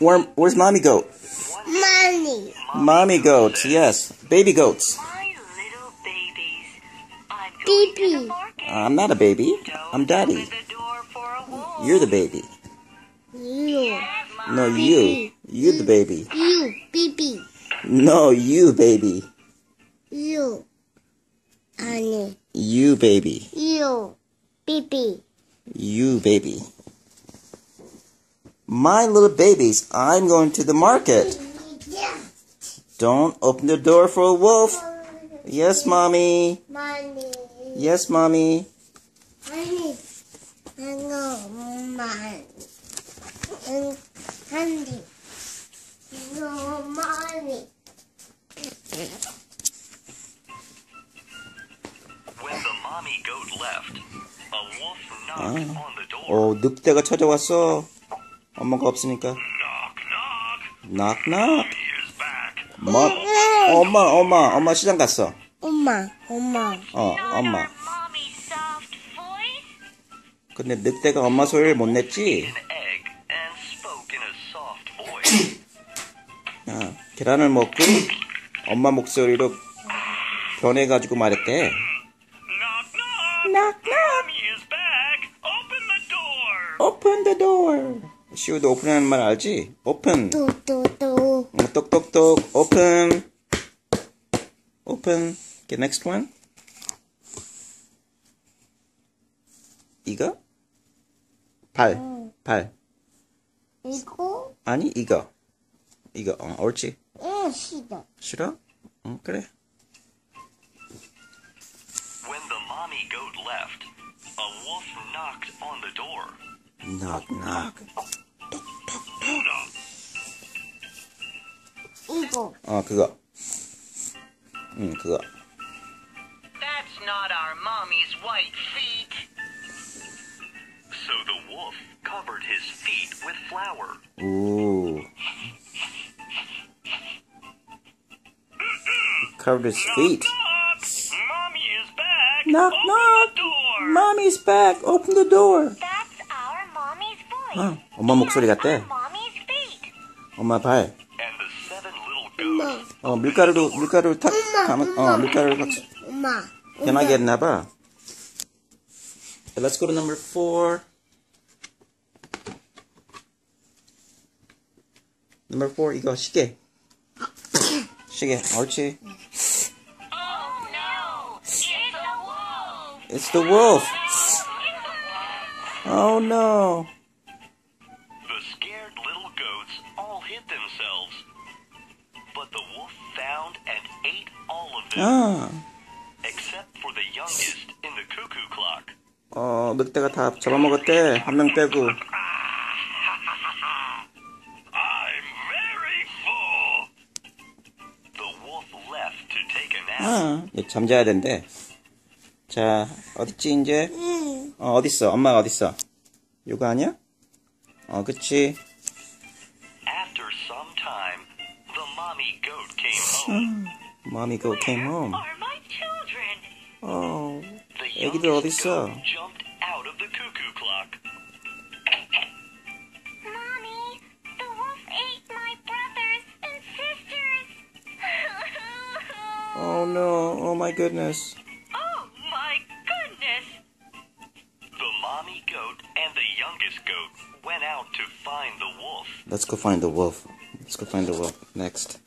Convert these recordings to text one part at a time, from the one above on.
Where's mommy goat? Mommy. Mommy goats, yes. Baby goats. My little babies. I'm going Baby. to the market. I'm not a baby. I'm daddy. Open the door for a wolf. You're the baby. You. No, you. You the baby. You. Baby. No, you baby. You. Annie. You baby. You. Baby. You baby. My little babies, I'm going to the market. Don't open the door for a wolf. Yes, mommy. Mommy. Yes, mommy. Honey. No, mommy. Honey. No, mommy. When the mommy goat left, a wolf knocked on the door. 늑대가 찾아왔어. 엄마가 없으니까. Knock, knock. Knock, knock. He is back. 엄마 시장 갔어. 엄마. 엄마. Mommy's soft voice. 근데 늑대가 엄마 소리를 못 냈지. An egg and spoke in a soft voice. 계란을 먹고 엄마 목소리로 변해가지고 말했대. Knock, knock. Mommy is back. Open the door. Open the door. 시우도 오픈하는 말 알지? Open. 또. 똑똑똑. Open. Open. Okay, next one. 이거? 발. 이거? 아니, 이거. 옳지. 싫어. 싫어? 응, 그래. When the mommy goat left, a wolf knocked on the door. Knock, knock. 이거. 그거. 그거. That's not our mommy's white feet. So the wolf covered his feet with flour. Ooh. Covered his feet. Mommy is back. Knock, Open knock. the door. Mommy's back. Open the door. That's our mommy's voice. 엄마 목소리 같대. Our mommy's feet. 엄마 발. And the 7 little goats. 밀가루를 탁 가면 밀가루를 같이 엄마. 변하게 했나 봐. Let's go to number 4. Number 4 이거 시계. 옳지. Oh no! It's a wolf! It's the wolf. Oh no. The scared little goats all hid themselves. But the wolf found and ate all of them. Except for the youngest in the cuckoo clock. 늑대가 다 잡아먹었대. 한 명 빼고. I'm very full. The wolf left to take a nap. 이제 잠자야 된대. 자, 어딨지 이제? 어딨어? 엄마가 어딨어? 이거 아니야? 그치. After some time, the mommy goat came home. Mommy goat came home. Are my children? The 애기들 youngest 어딨어? goat jumped out of the cuckoo clock. Mommy, the wolf ate my brothers and sisters. Oh no. Oh my goodness. Oh my goodness! The mommy goat and the youngest goat went out to find the wolf. Let's go find the wolf. Next.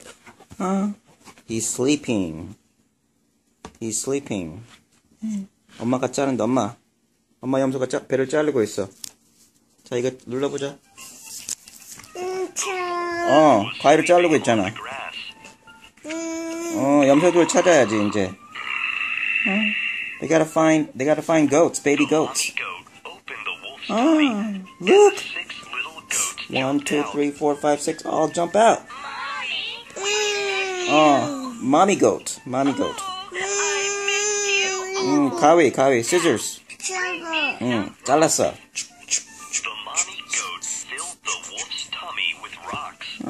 He's sleeping. 엄마가 자는데 엄마 염소가 배를 자르고 있어. 자, 이거 눌러보자. 과일을 자르고 있잖아. Grass. 염소들 찾아야지 이제. They gotta find goats, baby goats. Mommy goat opened the wolf's tummy. Look. 6 little goats 1, jumped 2, out. 3, 4, 5, 6, all jump out. Mommy! Mommy goat. I missed you! 가위, scissors. 잘랐어. The mommy goat filled the wolf's tummy with rocks.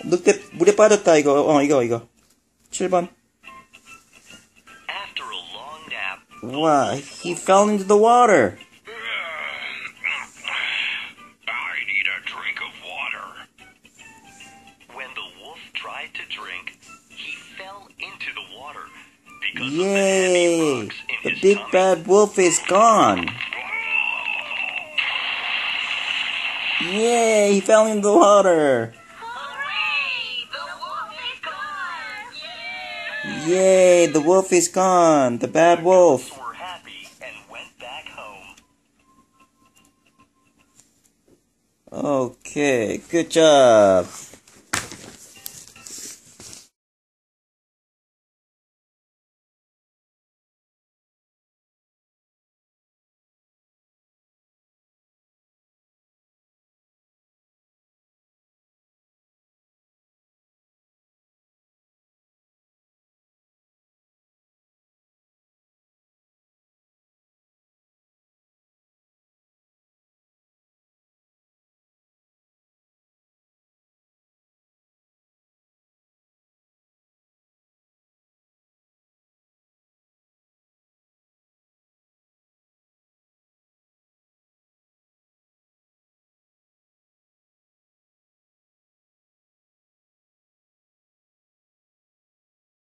늑대 물에 빠졌다 이거. 이거. 7번. After a long nap, Wow, he fell into the water. I need a drink of water. tried to drink, he fell into the water because of the heavy Yay! rocks in The his big tummy. bad wolf is gone. Yay! He fell in the water. Hooray! The wolf is gone! Yay! Yay! The wolf is gone. The bad wolf. Were happy and went back home. Okay, good job.